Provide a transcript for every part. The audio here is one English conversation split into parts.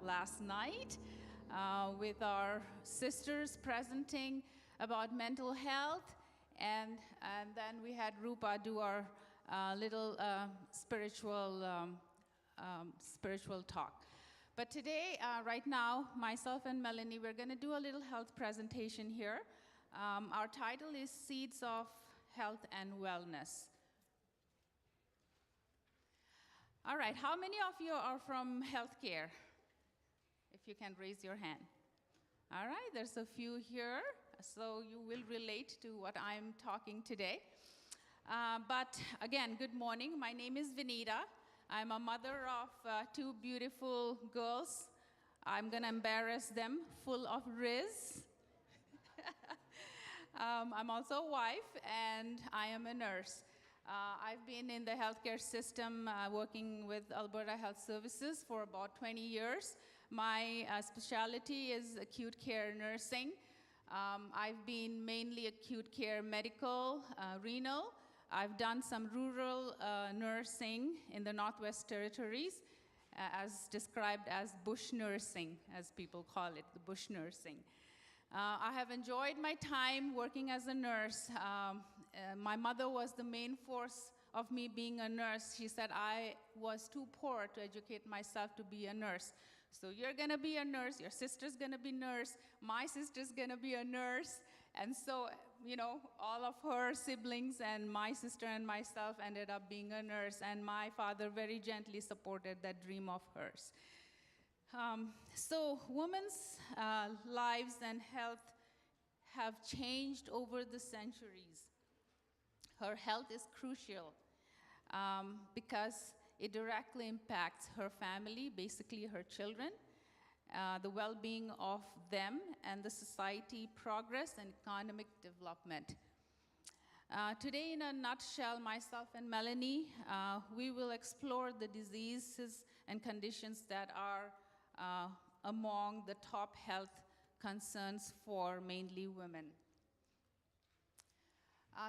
last night with our sisters presenting about mental health, and then we had Rupa do our little spiritual talk. But today, right now, myself and Melanie, we're going to do a little health presentation here. Our title is Seeds of Health and Wellness. All right, how many of you are from healthcare? If you can raise your hand. All right, there's a few here, so you will relate to what I'm talking today. But again, good morning. My name is Vinita. I'm a mother of two beautiful girls. I'm going to embarrass them, full of riz. I'm also a wife, and I am a nurse. I've been in the healthcare system working with Alberta Health Services for about 20 years. My specialty is acute care nursing. I've been mainly acute care medical, renal. I've done some rural nursing in the Northwest Territories, as described as bush nursing, as people call it, the bush nursing. I have enjoyed my time working as a nurse. My mother was the main force of me being a nurse. She said I was too poor to educate myself to be a nurse. So you're going to be a nurse, your sister's going to be a nurse, my sister's going to be a nurse. And so, you know, all of her siblings and my sister and myself ended up being a nurse. And my father very gently supported that dream of hers. So women's lives and health have changed over the centuries. Her health is crucial because it directly impacts her family, basically her children, the well-being of them, and the society progress and economic development. Today, in a nutshell, myself and Melanie, we will explore the diseases and conditions that are among the top health concerns for mainly women.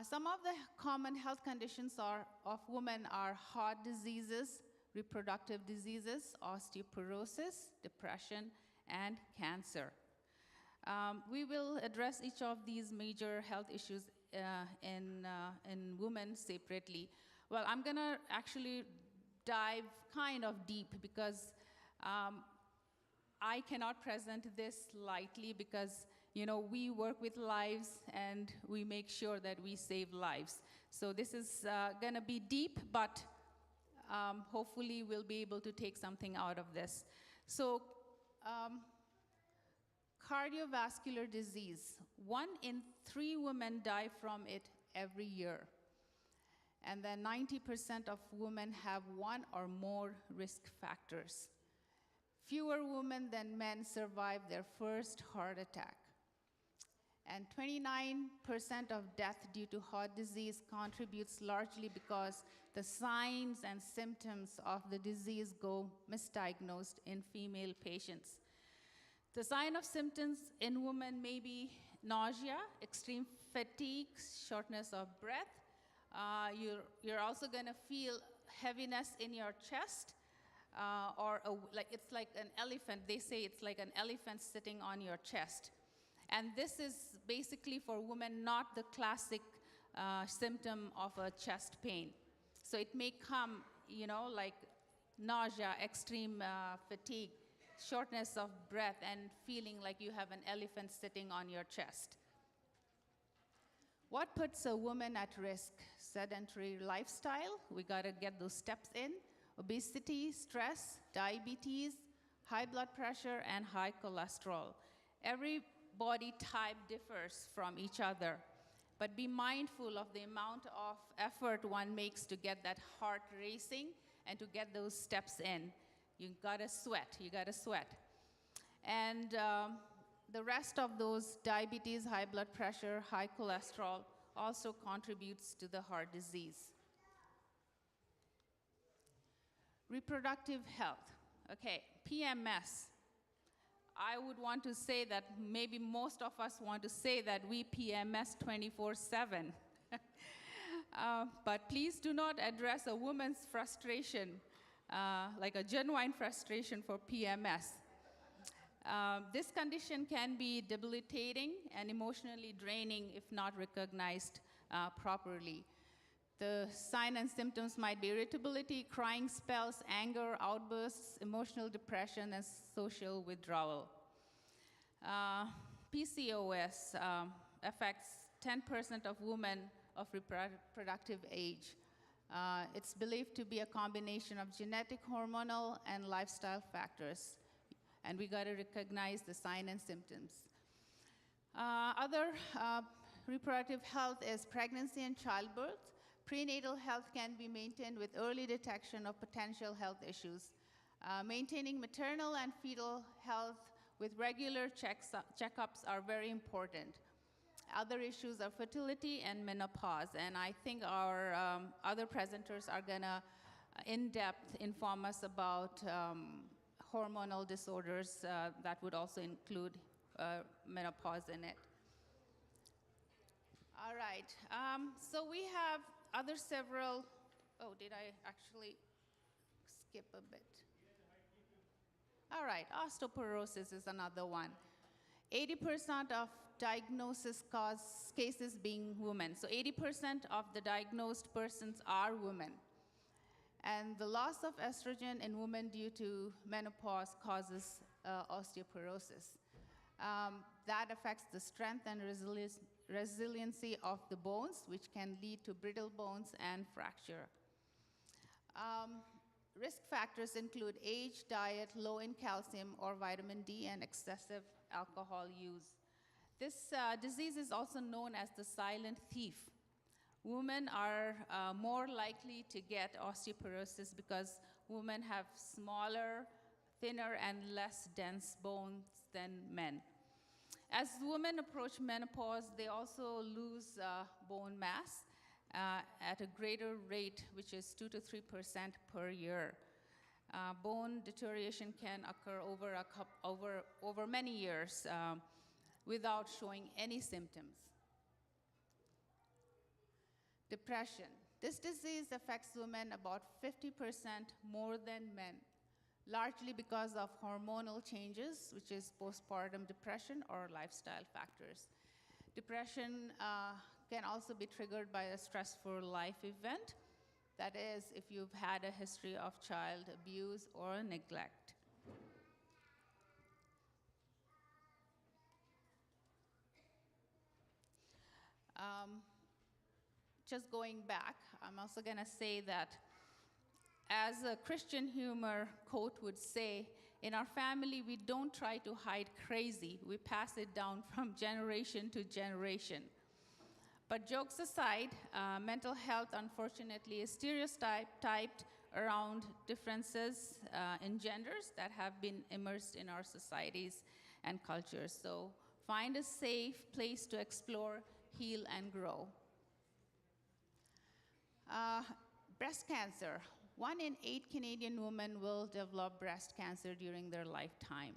Some of the common health conditions of women are heart diseases, reproductive diseases, osteoporosis, depression, and cancer. We will address each of these major health issues in women separately. Well, I'm going to actually dive kind of deep because I cannot present this lightly because, you know, we work with lives and we make sure that we save lives. So this is going to be deep, but hopefully we'll be able to take something out of this. So cardiovascular disease, 1 in 3 women die from it every year. And then 90% of women have 1 or more risk factors. Fewer women than men survive their first heart attack. And 29% of death due to heart disease contributes largely because the signs and symptoms of the disease go misdiagnosed in female patients. The sign of symptoms in women may be nausea, extreme fatigue, shortness of breath. You're also going to feel heaviness in your chest. It's like an elephant. They say it's like an elephant sitting on your chest. And this is basically for women not the classic symptom of a chest pain. So it may come, you know, like nausea, extreme fatigue, shortness of breath, and feeling like you have an elephant sitting on your chest. What puts a woman at risk? Sedentary lifestyle. We got to get those steps in. Obesity, stress, diabetes, high blood pressure, and high cholesterol. Every body type differs from each other, but be mindful of the amount of effort one makes to get that heart racing and to get those steps in. You gotta sweat, And the rest of those, diabetes, high blood pressure, high cholesterol, also contributes to the heart disease. Reproductive health. Okay, PMS. I would want to say that maybe most of us want to say that we PMS 24/7. But please do not address a woman's frustration like a genuine frustration for PMS. This condition can be debilitating and emotionally draining if not recognized properly. The signs and symptoms might be irritability, crying spells, anger, outbursts, emotional depression, and social withdrawal. PCOS affects 10% of women of reproductive age. It's believed to be a combination of genetic, hormonal, and lifestyle factors. And we got to recognize the signs and symptoms. Other reproductive health is pregnancy and childbirth. Prenatal health can be maintained with early detection of potential health issues. Maintaining maternal and fetal health with regular checkups are very important. Other issues are fertility and menopause, and I think our other presenters are gonna in-depth inform us about hormonal disorders that would also include menopause in it. All right, so we have other several, oh, did I actually skip a bit? All right, osteoporosis is another one. 80% of diagnosis cases being women. So 80% of the diagnosed persons are women. And the loss of estrogen in women due to menopause causes osteoporosis. That affects the strength and resiliency of the bones, which can lead to brittle bones and fracture. Risk factors include age, diet, low in calcium or vitamin D, and excessive alcohol use. This disease is also known as the silent thief. Women are more likely to get osteoporosis because women have smaller, thinner, and less dense bones than men. As women approach menopause, they also lose bone mass at a greater rate, which is 2 to 3% per year. Bone deterioration can occur over many years without showing any symptoms. Depression. This disease affects women about 50% more than men, largely because of hormonal changes, which is postpartum depression or lifestyle factors. Depression can also be triggered by a stressful life event. That is, if you've had a history of child abuse or neglect. Just going back, I'm also going to say that as a Christian humor quote would say, in our family, we don't try to hide crazy. We pass it down from generation to generation. But jokes aside, mental health, unfortunately, is stereotyped around differences in genders that have been immersed in our societies and cultures. So find a safe place to explore, heal, and grow. Breast cancer. 1 in 8 Canadian women will develop breast cancer during their lifetime.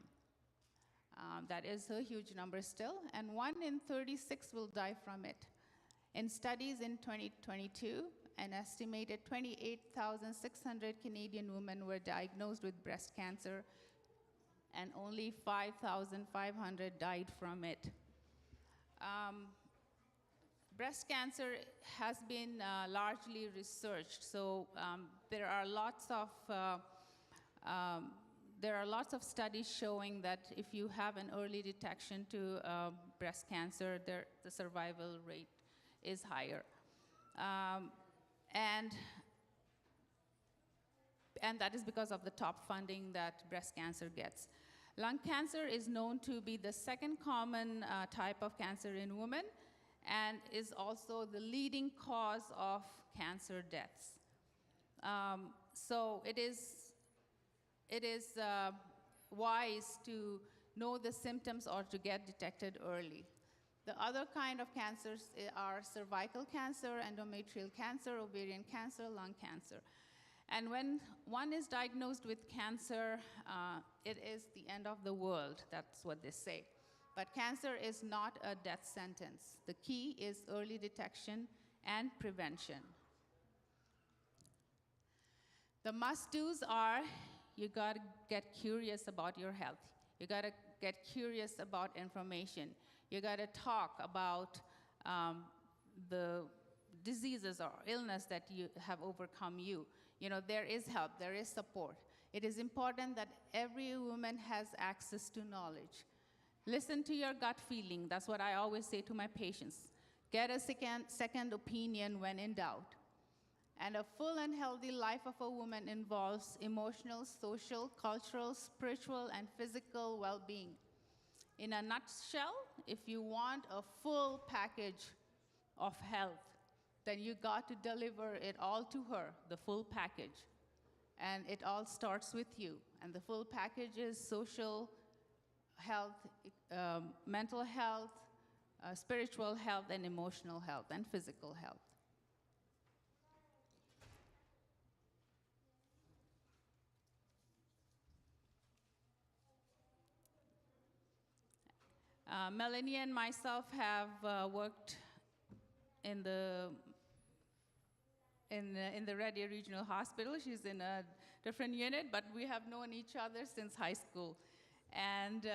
That is a huge number still, and 1 in 36 will die from it. In studies in 2022, an estimated 28,600 Canadian women were diagnosed with breast cancer, and only 5,500 died from it. Breast cancer has been largely researched, so there are lots of studies showing that if you have an early detection to breast cancer, the survival rate is higher. And that is because of the top funding that breast cancer gets. Lung cancer is known to be the second common type of cancer in women, and is also the leading cause of cancer deaths. So it is wise to know the symptoms or to get detected early. The other kind of cancers are cervical cancer, endometrial cancer, ovarian cancer, lung cancer. And when one is diagnosed with cancer, it is the end of the world. That's what they say. But cancer is not a death sentence. The key is early detection and prevention. The must-dos are, you gotta get curious about your health. You gotta get curious about information. You gotta talk about the diseases or illness that you have overcome you. You know, there is help, there is support. It is important that every woman has access to knowledge. Listen to your gut feeling. That's what I always say to my patients. Get a second opinion when in doubt. And a full and healthy life of a woman involves emotional, social, cultural, spiritual, and physical well-being. In a nutshell, if you want a full package of health, then you got to deliver it all to her, the full package. And it all starts with you. And the full package is social health, mental health, spiritual health, and emotional health, and physical health. Melanie and myself have worked in the Red Deer Regional Hospital. She's in a different unit, but we have known each other since high school. And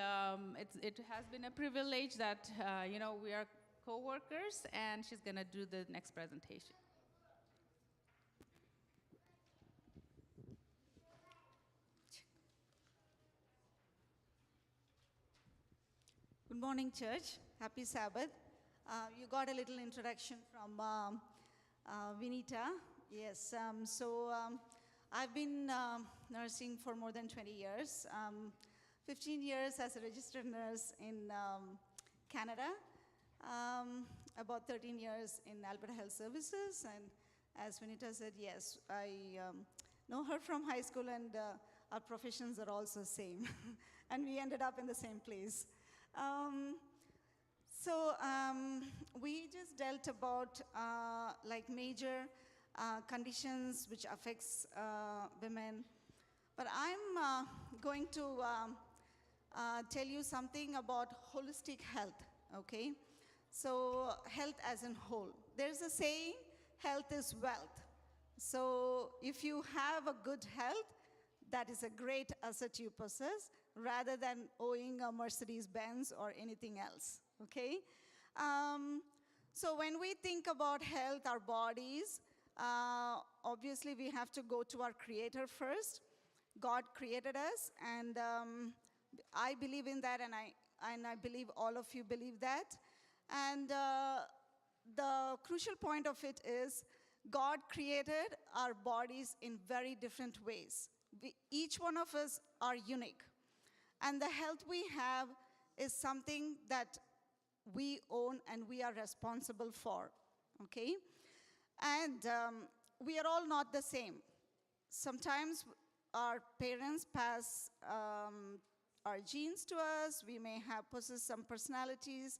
it has been a privilege that, you know, we are co-workers, and she's gonna do the next presentation. Good morning, church. Happy Sabbath. You got a little introduction from Vinita. Yes, I've been nursing for more than 20 years. 15 years as a registered nurse in Canada. About 13 years in Alberta Health Services. And as Vinita said, yes, I know her from high school, and our professions are also same. And we ended up in the same place. We just dealt about like major conditions which affects women. But I'm going to tell you something about holistic health, okay? So health as in whole. There's a saying, health is wealth. So if you have a good health, that is a great asset you possess, rather than owning a Mercedes-Benz or anything else, okay? So when we think about health, our bodies, obviously we have to go to our Creator first. God created us, and I believe in that, and I believe all of you believe that. And the crucial point of it is God created our bodies in very different ways. Each one of us are unique. And the health we have is something that we own and we are responsible for, okay? And we are all not the same. Sometimes our parents pass our genes to us. We may have possessed some personalities,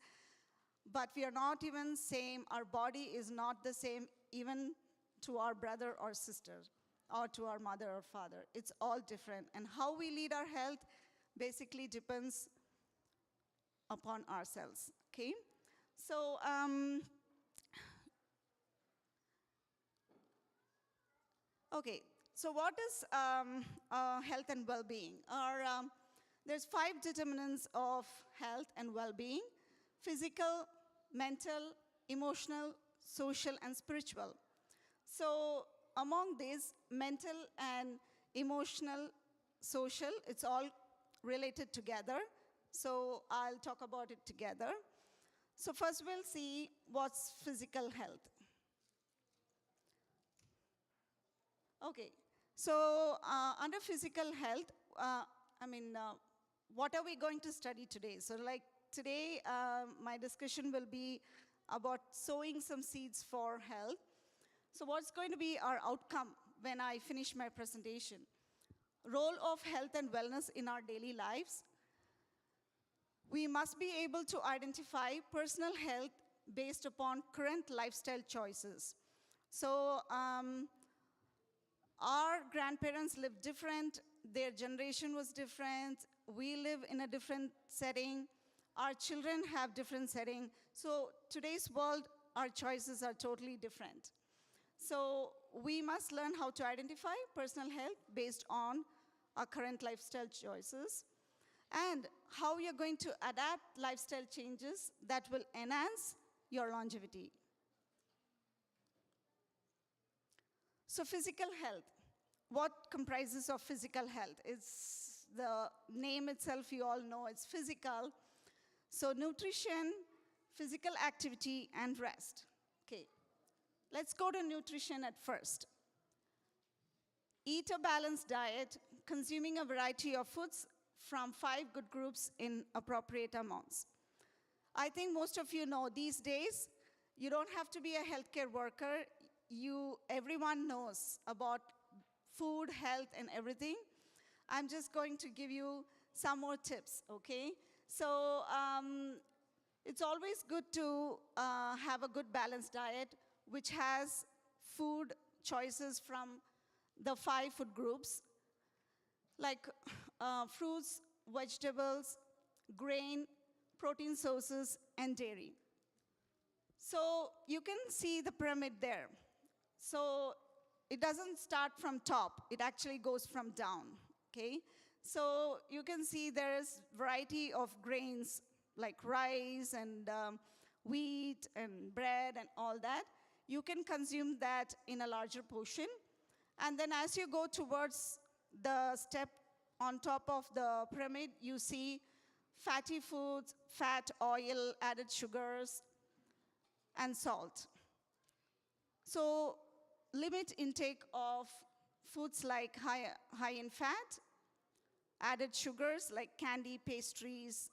but we are not even same. Our body is not the same even to our brother or sister, or to our mother or father. It's all different. And how we lead our health basically depends upon ourselves, okay? So, okay, so what is health and well-being? There's 5 determinants of health and well-being: physical, mental, emotional, social, and spiritual. So among these, mental and emotional, social, it's all related together. So I'll talk about it together. So first we'll see what's physical health. Okay, so under physical health, what are we going to study today? So like today, my discussion will be about sowing some seeds for health. So what's going to be our outcome when I finish my presentation? Role of health and wellness in our daily lives. We must be able to identify personal health based upon current lifestyle choices. So our grandparents lived different, their generation was different, we live in a different setting, our children have different setting. So today's world, our choices are totally different. So we must learn how to identify personal health based on our current lifestyle choices and how you're going to adapt lifestyle changes that will enhance your longevity. So physical health. What comprises of physical health? It's the name itself, you all know it's physical. So nutrition, physical activity, and rest. Okay, let's go to nutrition at first. Eat a balanced diet, consuming a variety of foods from 5 good groups in appropriate amounts. I think most of you know these days, you don't have to be a healthcare worker. Everyone knows about food, health, and everything. I'm just going to give you some more tips, okay? So it's always good to have a good balanced diet, which has food choices from the 5 food groups, like fruits, vegetables, grain, protein sources, and dairy. So you can see the pyramid there. So it doesn't start from top, it actually goes from down, okay? So you can see there's variety of grains like rice and wheat and bread and all that. You can consume that in a larger portion. And then as you go towards the step on top of the pyramid, you see fatty foods, fat, oil, added sugars, and salt. So limit intake of foods like high in fat, added sugars like candy, pastries,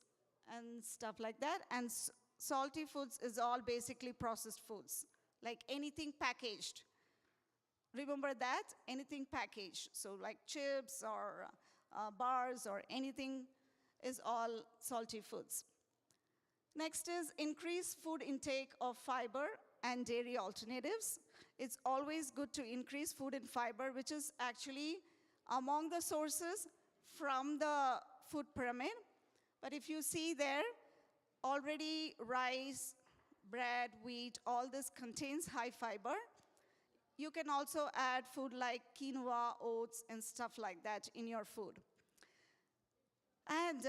and stuff like that. And salty foods is all basically processed foods, like anything packaged. Remember that, anything packaged. So like chips or bars or anything is all salty foods. Next is increase food intake of fiber and dairy alternatives. It's always good to increase food and fiber, which is actually among the sources from the food pyramid. But if you see there, already rice, bread, wheat, all this contains high fiber. You can also add food like quinoa, oats, and stuff like that in your food. And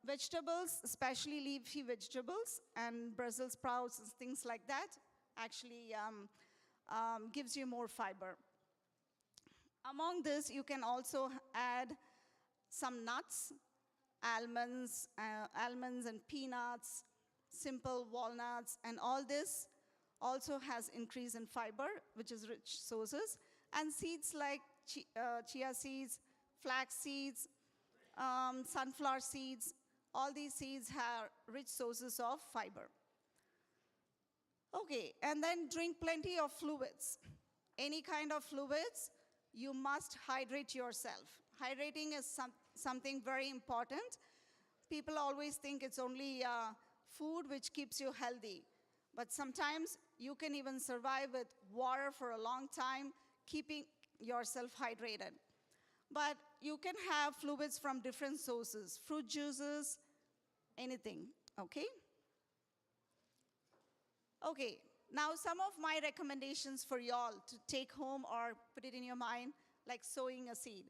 vegetables, especially leafy vegetables and Brussels sprouts and things like that, actually gives you more fiber. Among this, you can also add some nuts, almonds and peanuts, simple walnuts, and all this also has increase in fiber, which is rich sources. And seeds like chia seeds, flax seeds, sunflower seeds, all these seeds have rich sources of fiber. Okay, and then drink plenty of fluids. Any kind of fluids, you must hydrate yourself. Hydrating is something very important. People always think it's only food which keeps you healthy. But sometimes you can even survive with water for a long time, keeping yourself hydrated. But you can have fluids from different sources, fruit juices, anything, okay? Okay, now some of my recommendations for y'all to take home or put it in your mind, like sowing a seed.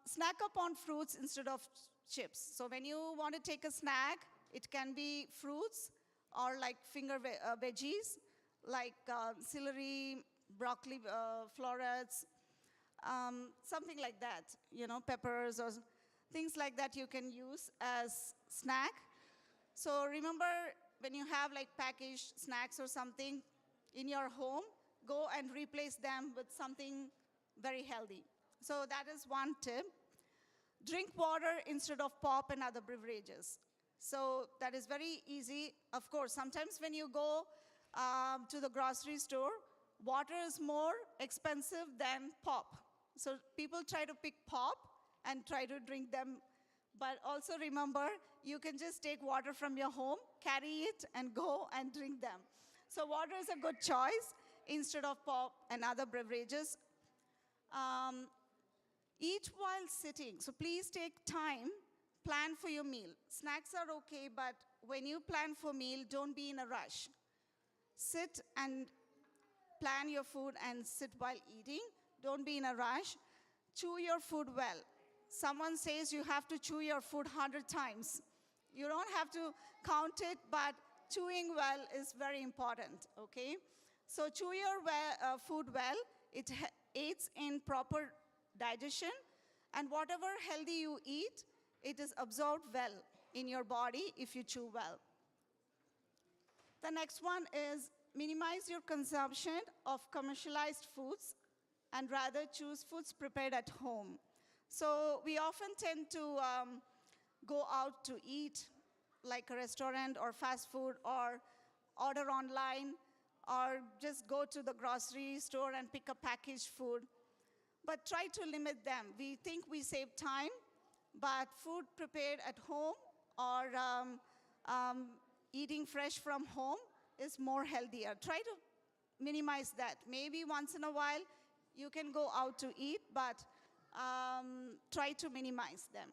Snack up on fruits instead of chips. So when you want to take a snack, it can be fruits or like finger veggies, like celery, broccoli, florets, something like that, you know, peppers or things like that you can use as snack. So remember, when you have like packaged snacks or something in your home, go and replace them with something very healthy. So that is one tip. Drink water instead of pop and other beverages. So that is very easy. Of course, sometimes when you go to the grocery store, water is more expensive than pop. So people try to pick pop and try to drink them. But also remember, you can just take water from your home, carry it, and go and drink them. So water is a good choice instead of pop and other beverages. Eat while sitting. So please take time, plan for your meal. Snacks are okay, but when you plan for meal, don't be in a rush. Sit and plan your food and sit while eating. Don't be in a rush. Chew your food well. Someone says you have to chew your food 100 times. You don't have to count it, but chewing well is very important, okay? So chew your food well. It aids in proper digestion, and whatever healthy you eat, it is absorbed well in your body if you chew well. The next one is minimize your consumption of commercialized foods and rather choose foods prepared at home. So we often tend to go out to eat, like a restaurant or fast food, or order online, or just go to the grocery store and pick up packaged food. But try to limit them. We think we save time, but food prepared at home or eating fresh from home is more healthier. Try to minimize that. Maybe once in a while you can go out to eat, but try to minimize them.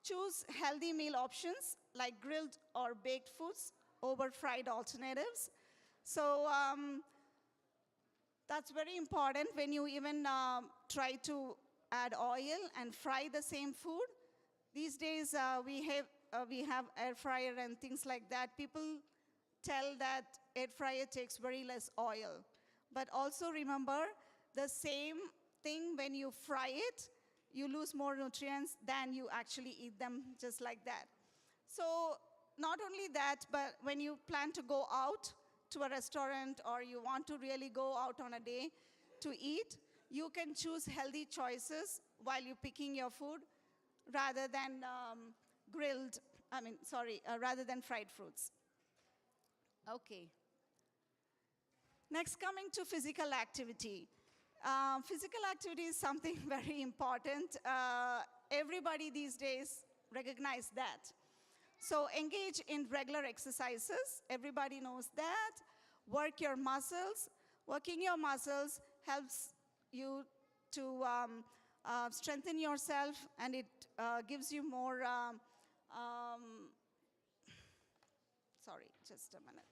Choose healthy meal options like grilled or baked foods over fried alternatives. So that's very important when you even try to add oil and fry the same food. These days we have air fryer and things like that. People tell that air fryer takes very less oil. But also remember, the same thing when you fry it, you lose more nutrients than you actually eat them just like that. So not only that, but when you plan to go out to a restaurant or you want to really go out on a day to eat, you can choose healthy choices while you're picking your food rather than rather than fried fruits. Okay. Next, coming to physical activity. Physical activity is something very important. Everybody these days recognize that. So engage in regular exercises. Everybody knows that. Work your muscles. Working your muscles helps you to strengthen yourself, and it gives you more, sorry, just a minute.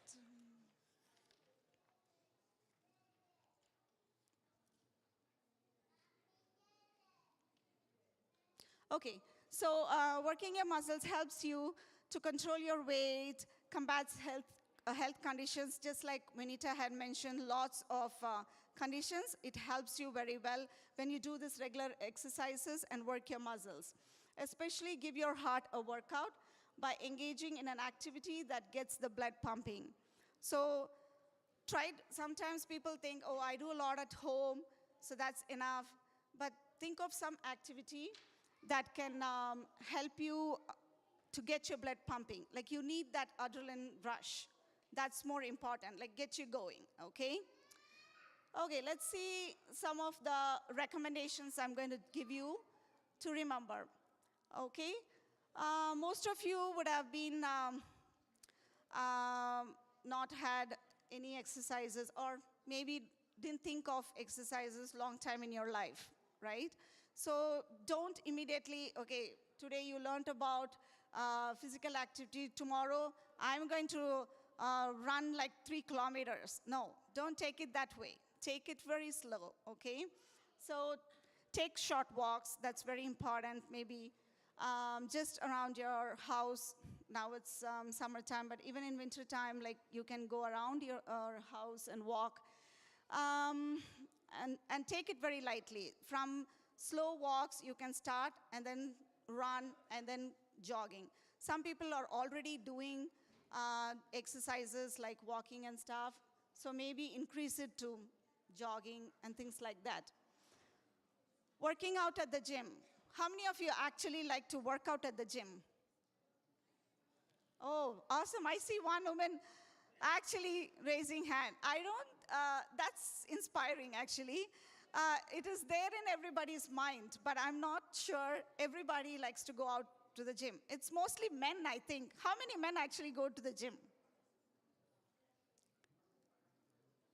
Okay, so working your muscles helps you to control your weight, combats health conditions, just like Vinita had mentioned, lots of conditions. It helps you very well when you do these regular exercises and work your muscles. Especially give your heart a workout by engaging in an activity that gets the blood pumping. So sometimes people think, oh, I do a lot at home, so that's enough. But think of some activity that can help you to get your blood pumping. Like you need that adrenaline rush. That's more important, like get you going, okay? Okay, let's see some of the recommendations I'm going to give you to remember, okay? Most of you would have been not had any exercises, or maybe didn't think of exercises long time in your life, right? So don't immediately, okay, today you learned about physical activity. Tomorrow, I'm going to run like 3 kilometers. No, don't take it that way. Take it very slow, okay? So take short walks. That's very important. Maybe just around your house. Now it's summertime, but even in wintertime, like you can go around your house and walk. And take it very lightly. From slow walks, you can start and then run and then jogging. Some people are already doing exercises like walking and stuff, so maybe increase it to jogging and things like that. Working out at the gym. How many of you actually like to work out at the gym? Oh, awesome. I see one woman actually raising hand. That's inspiring actually. It is there in everybody's mind, but I'm not sure everybody likes to go out to the gym. It's mostly men, I think. How many men actually go to the gym?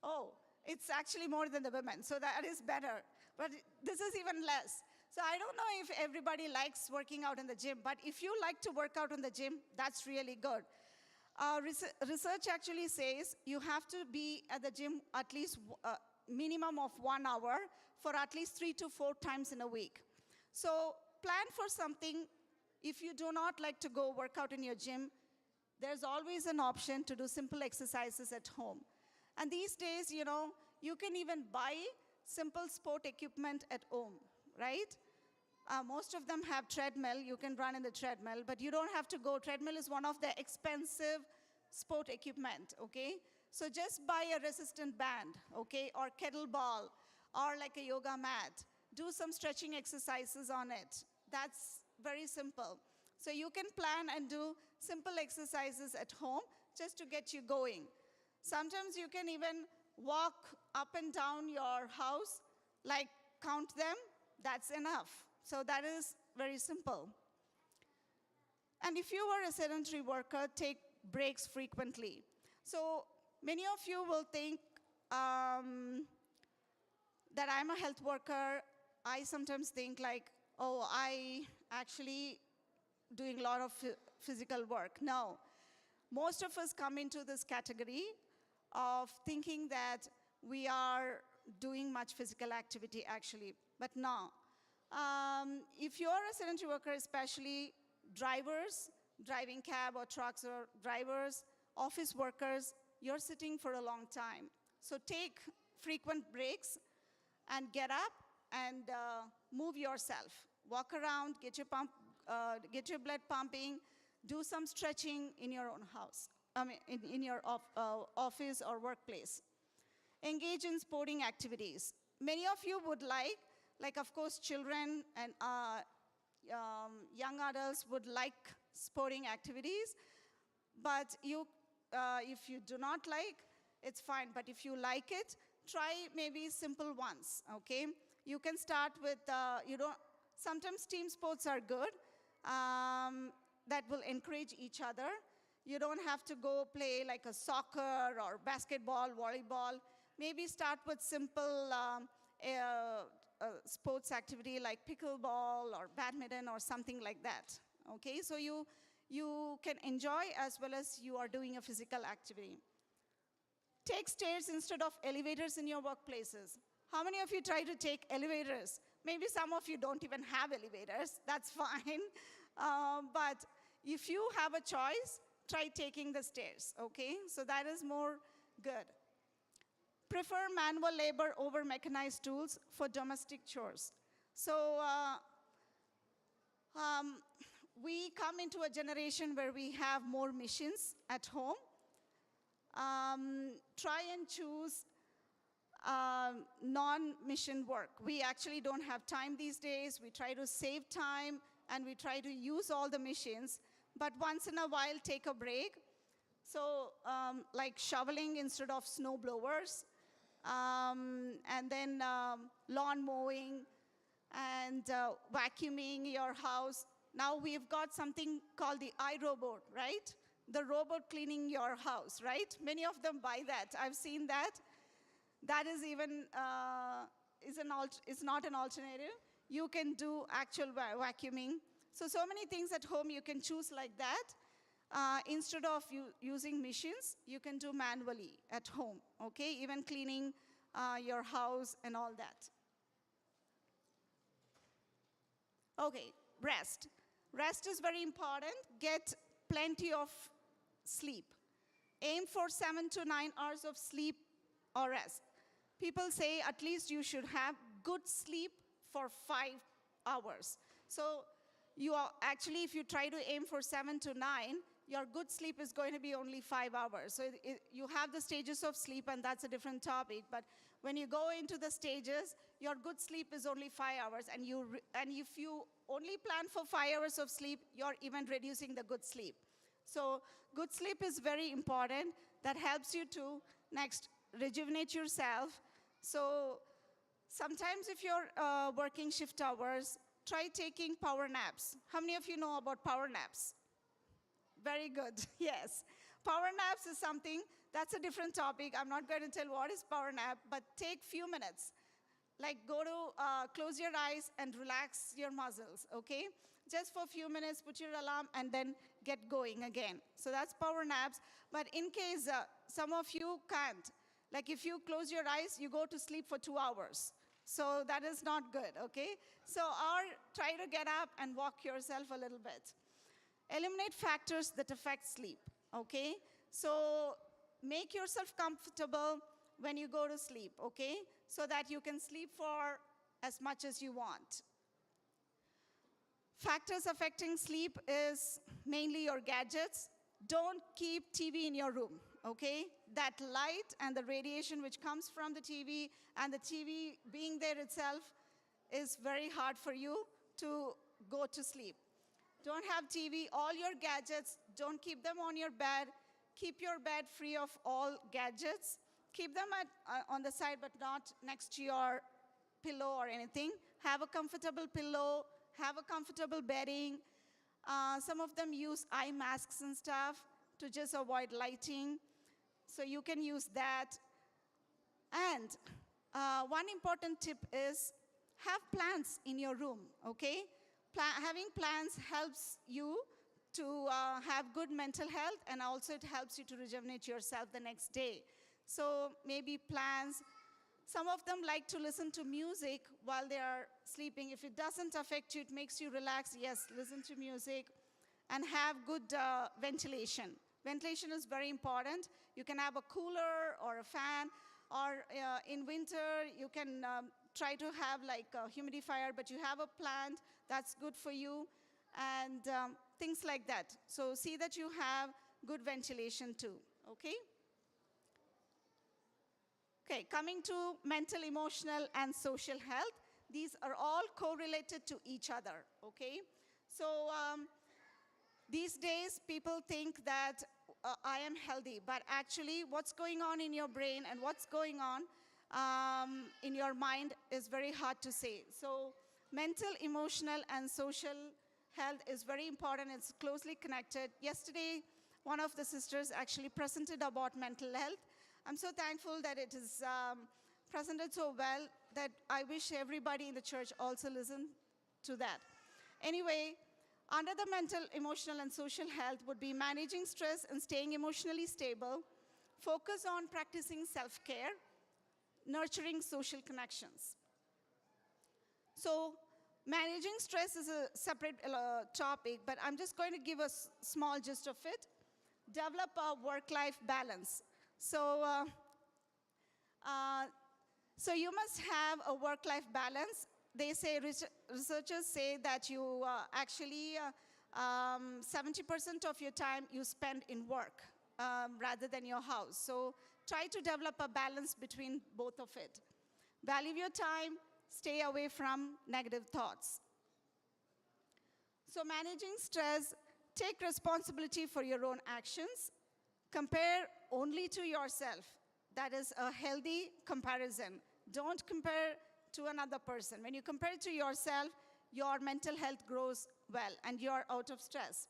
Oh, it's actually more than the women, so that is better. But this is even less. So I don't know if everybody likes working out in the gym, but if you like to work out in the gym, that's really good. Research actually says you have to be at the gym at least minimum of 1 hour for at least 3 to 4 times in a week. So plan for something. If you do not like to go work out in your gym, there's always an option to do simple exercises at home. And these days, you can even buy simple sport equipment at home, right? Most of them have treadmill. You can run in the treadmill, but you don't have to go. Treadmill is one of the expensive sport equipment, okay? So just buy a resistant band, okay, or kettlebell, or like a yoga mat. Do some stretching exercises on it. That's very simple. So you can plan and do simple exercises at home just to get you going. Sometimes you can even walk up and down your house, like count them, that's enough. So that is very simple. And if you are a sedentary worker, take breaks frequently. So many of you will think that I'm a health worker. I sometimes think like, oh, I actually doing a lot of physical work. No. Most of us come into this category of thinking that we are doing much physical activity actually, but no. If you're a sedentary worker, especially drivers, driving cab or trucks or drivers, office workers, you're sitting for a long time. So take frequent breaks and get up and move yourself. Walk around, get your blood pumping, do some stretching in your own house, in your office or workplace. Engage in sporting activities. Many of you would like of course, children and young adults would like sporting activities, but if you do not like, it's fine. But if you like it, try maybe simple ones, okay? You can start with, sometimes team sports are good. That will encourage each other. You don't have to go play like a soccer or basketball, volleyball. Maybe start with simple sports activity like pickleball or badminton or something like that, okay? So you can enjoy as well as you are doing a physical activity. Take stairs instead of elevators in your workplaces. How many of you try to take elevators? Maybe some of you don't even have elevators, that's fine. But if you have a choice, try taking the stairs, okay? So that is more good. Prefer manual labor over mechanized tools for domestic chores. So we come into a generation where we have more machines at home. Try and choose non-mission work. We actually don't have time these days. We try to save time and we try to use all the machines, but once in a while take a break. So like shoveling instead of snow blowers, and then lawn mowing and vacuuming your house. Now we've got something called the iRobot, right? The robot cleaning your house, right? Many of them buy that. I've seen that. That is even, is not an alternative. You can do actual vacuuming. So many things at home you can choose like that. Instead of using machines, you can do manually at home, okay? Even cleaning your house and all that. Okay, rest. Rest is very important. Get plenty of sleep. Aim for 7 to 9 hours of sleep or rest. People say at least you should have good sleep for 5 hours. So you are actually, if you try to aim for 7 to 9, your good sleep is going to be only 5 hours. So you have the stages of sleep, and that's a different topic. But when you go into the stages, your good sleep is only 5 hours. And if you only plan for 5 hours of sleep, you're even reducing the good sleep. So good sleep is very important. That helps you to, next, rejuvenate yourself. So sometimes if you're working shift hours, try taking power naps. How many of you know about power naps? Very good, yes. Power naps is something, that's a different topic. I'm not going to tell what is power nap, but take few minutes. Like go to, close your eyes and relax your muscles, okay? just for a few minutes, put your alarm, and then get going again. So that's power naps. But in case some of you can't, like if you close your eyes, you go to sleep for 2 hours. So that is not good, okay? So or try to get up and walk yourself a little bit. Eliminate factors that affect sleep, okay? So make yourself comfortable when you go to sleep, okay? So that you can sleep for as much as you want. Factors affecting sleep is mainly your gadgets. Don't keep TV in your room, okay? That light and the radiation which comes from the TV and the TV being there itself is very hard for you to go to sleep. Don't have TV, all your gadgets, don't keep them on your bed. Keep your bed free of all gadgets. Keep them on the side but not next to your pillow or anything. Have a comfortable pillow, have a comfortable bedding. Some of them use eye masks and stuff to just avoid lighting. So you can use that. And one important tip is have plants in your room, okay? Having plants helps you to have good mental health, and also it helps you to rejuvenate yourself the next day. So maybe plants. Some of them like to listen to music while they are sleeping. If it doesn't affect you, it makes you relax, yes, listen to music. And have good ventilation. Ventilation is very important. You can have a cooler or a fan, or in winter, you can try to have like a humidifier, but you have a plant, that's good for you, and things like that. So see that you have good ventilation too, okay? Okay, coming to mental, emotional, and social health. These are all correlated to each other, okay? So these days, people think that I am healthy, but actually what's going on in your brain and what's going on in your mind is very hard to say. So mental, emotional, and social health is very important. It's closely connected. Yesterday, one of the sisters actually presented about mental health. I'm so thankful that it is presented so well that I wish everybody in the church also listen to that. Anyway, under the mental, emotional, and social health would be managing stress and staying emotionally stable, focus on practicing self-care, nurturing social connections. So managing stress is a separate topic, but I'm just going to give a small gist of it. Develop a work-life balance. So you must have a work-life balance. They say, researchers say that you actually, 70% of your time you spend in work rather than your house. So try to develop a balance between both of it. Value your time, stay away from negative thoughts. So managing stress, take responsibility for your own actions. Compare only to yourself. That is a healthy comparison. Don't compare to another person. When you compare to yourself, your mental health grows well and you're out of stress.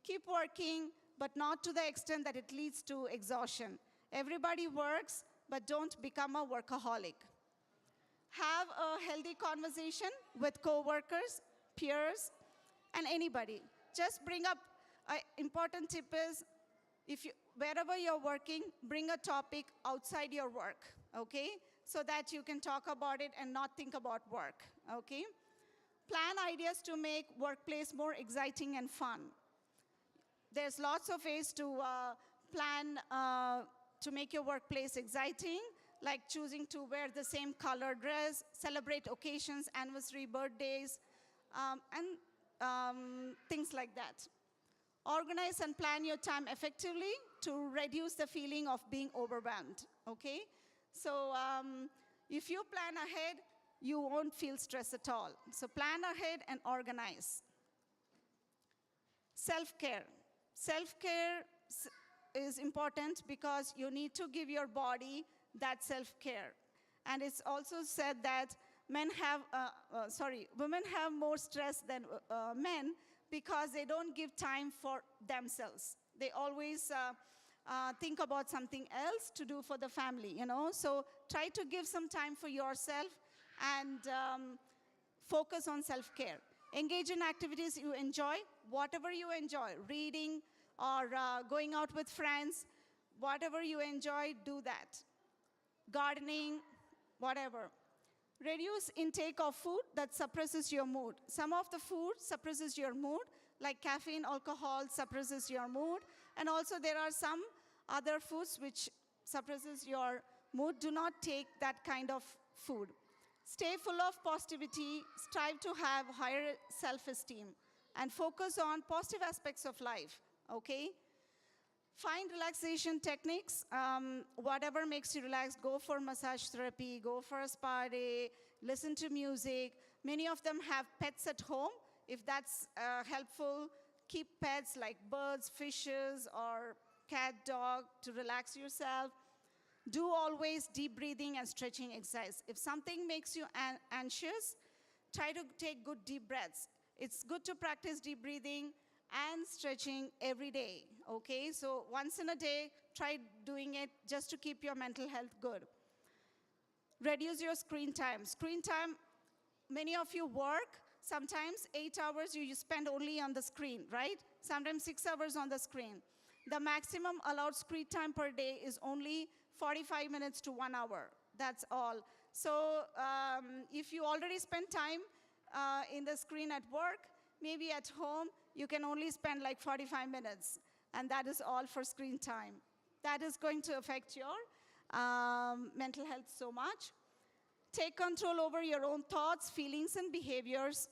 Keep working, but not to the extent that it leads to exhaustion. Everybody works, but don't become a workaholic. Have a healthy conversation with coworkers, peers, and anybody. Just bring up, an important tip is, wherever you're working, bring a topic outside your work, okay? So that you can talk about it and not think about work, okay? Plan ideas to make workplace more exciting and fun. There's lots of ways to plan to make your workplace exciting, like choosing to wear the same color dress, celebrate occasions, anniversary, birthdays, and things like that. Organize and plan your time effectively to reduce the feeling of being overwhelmed, okay? So if you plan ahead, you won't feel stress at all. So plan ahead and organize. Self-care. Self-care is important because you need to give your body that self-care. And it's also said that women have more stress than men because they don't give time for themselves. They always think about something else to do for the family, you know? So try to give some time for yourself and focus on self-care. Engage in activities you enjoy, whatever you enjoy, reading or going out with friends, whatever you enjoy, do that. Gardening, whatever. Reduce intake of food that suppresses your mood. Some of the food suppresses your mood, like caffeine, alcohol suppresses your mood. And also there are some other foods which suppresses your mood. Do not take that kind of food. Stay full of positivity, strive to have higher self-esteem, and focus on positive aspects of life, okay? Find relaxation techniques, whatever makes you relax. Go for massage therapy, go for a spa day, listen to music. Many of them have pets at home. If that's helpful, keep pets like birds, fishes, or cat, dog to relax yourself. Do always deep breathing and stretching exercise. If something makes you anxious, try to take good deep breaths. It's good to practice deep breathing and stretching every day, okay? So once in a day, try doing it just to keep your mental health good. Reduce your screen time. Screen time, many of you work, sometimes 8 hours you spend only on the screen, right? Sometimes 6 hours on the screen. The maximum allowed screen time per day is only 45 minutes to 1 hour, that's all. So if you already spend time in the screen at work, maybe at home, you can only spend like 45 minutes, and that is all for screen time. That is going to affect your mental health so much. Take control over your own thoughts, feelings, and behaviors.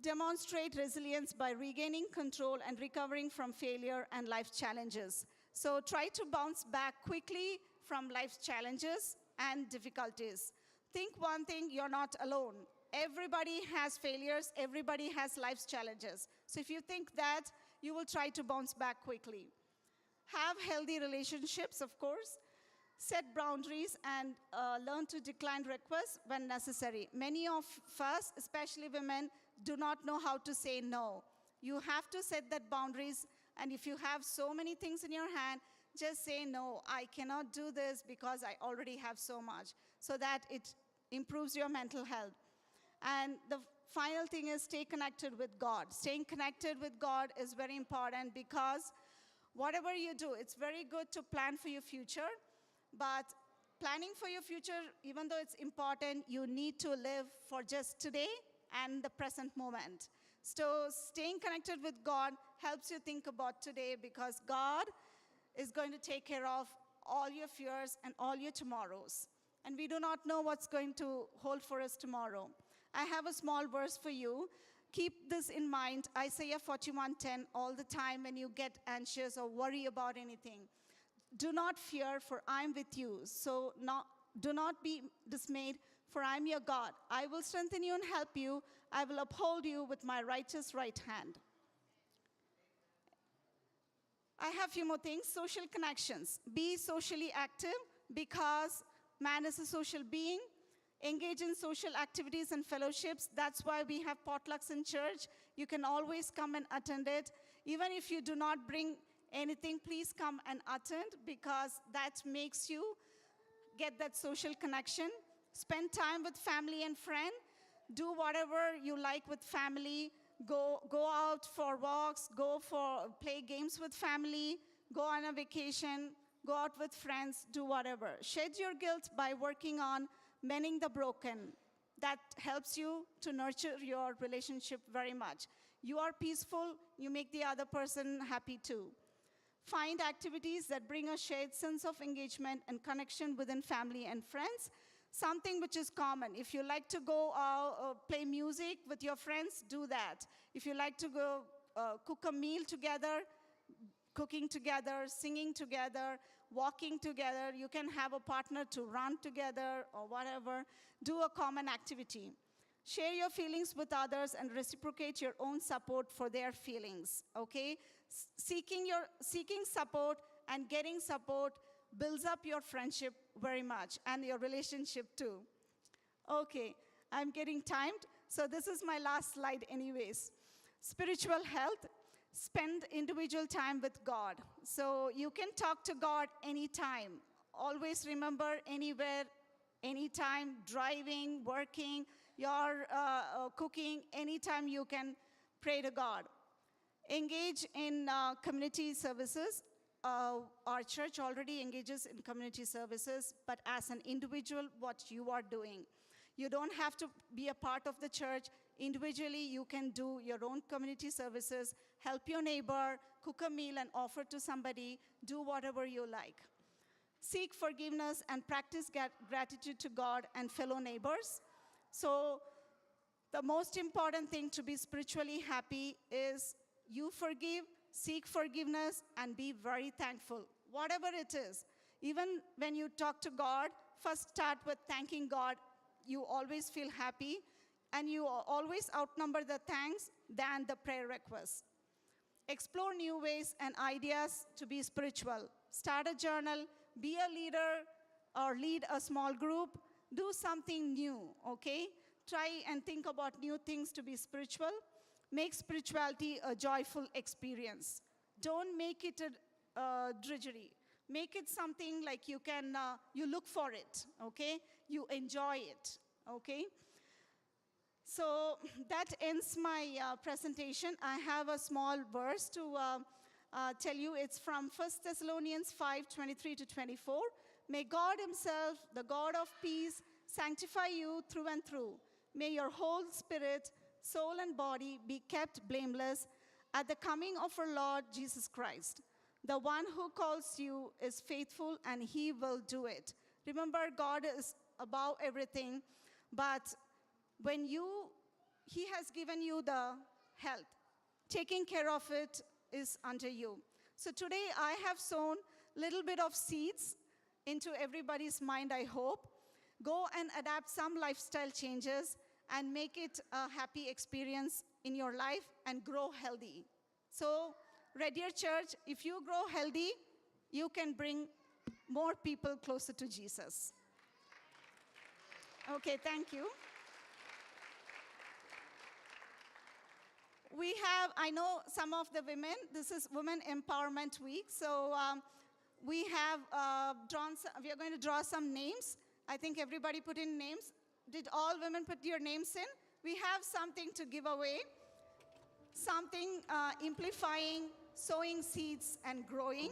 Demonstrate resilience by regaining control and recovering from failure and life challenges. So try to bounce back quickly from life's challenges and difficulties. Think one thing, you're not alone. Everybody has failures, everybody has life's challenges. So if you think that, you will try to bounce back quickly. Have healthy relationships, of course. Set boundaries and learn to decline requests when necessary. Many of us, especially women, do not know how to say no. You have to set that boundaries, and if you have so many things in your hand, just say no, I cannot do this because I already have so much, so that it improves your mental health. And the final thing is stay connected with God. Staying connected with God is very important because whatever you do, it's very good to plan for your future, but planning for your future, even though it's important, you need to live for just today and the present moment. So staying connected with God helps you think about today because God is going to take care of all your fears and all your tomorrows. And we do not know what's going to hold for us tomorrow. I have a small verse for you. Keep this in mind, Isaiah 41:10, all the time when you get anxious or worry about anything. Do not fear, for I am with you. So do not be dismayed, for I am your God. I will strengthen you and help you. I will uphold you with my righteous right hand. I have a few more things. Social connections. Be socially active because man is a social being. Engage in social activities and fellowships. That's why we have potlucks in church. You can always come and attend it. Even if you do not bring anything, please come and attend because that makes you get that social connection. Spend time with family and friend. Do whatever you like with family. Go out for walks. Play games with family. Go on a vacation. Go out with friends. Do whatever. Shed your guilt by working on mending the broken. That helps you to nurture your relationship very much. You are peaceful, you make the other person happy too. Find activities that bring a shared sense of engagement and connection within family and friends. Something which is common. If you like to go play music with your friends, do that. If you like to go cook a meal together, cooking together, singing together, walking together, you can have a partner to run together or whatever. Do a common activity. Share your feelings with others and reciprocate your own support for their feelings, okay? Seeking support and getting support builds up your friendship very much and your relationship too. Okay, I'm getting timed, so this is my last slide anyways. Spiritual health. Spend individual time with God. So you can talk to God anytime. Always remember, anywhere, anytime, driving, working, you're cooking, anytime you can pray to God. Engage in community services. Our church already engages in community services, but as an individual, what you are doing. You don't have to be a part of the church. Individually, you can do your own community services, help your neighbor, cook a meal and offer to somebody, do whatever you like. Seek forgiveness and practice gratitude to God and fellow neighbors. So the most important thing to be spiritually happy is you forgive, seek forgiveness, and be very thankful, whatever it is. Even when you talk to God, first start with thanking God. You always feel happy, and you always outnumber the thanks than the prayer requests. Explore new ways and ideas to be spiritual. Start a journal, be a leader, or lead a small group. Do something new, okay? Try and think about new things to be spiritual. Make spirituality a joyful experience. Don't make it a drudgery. Make it something like you can, you look for it, okay? You enjoy it, okay? So that ends my presentation. I have a small verse to tell you. It's from 1 Thessalonians 5:23-24. May God himself, the God of peace, sanctify you through and through. May your whole spirit, soul, and body be kept blameless at the coming of our Lord Jesus Christ. The one who calls you is faithful, and he will do it. Remember, God is above everything, but when he has given you the health, taking care of it is under you. So today I have sown a little bit of seeds into everybody's mind, I hope. Go and adapt some lifestyle changes and make it a happy experience in your life and grow healthy. So, Red Deer Church, if you grow healthy, you can bring more people closer to Jesus. Okay, thank you. We have, I know some of the women, this is Women Empowerment Week, so we have we are going to draw some names. I think everybody put in names. Did all women put your names in? We have something to give away, something amplifying, sowing seeds and growing.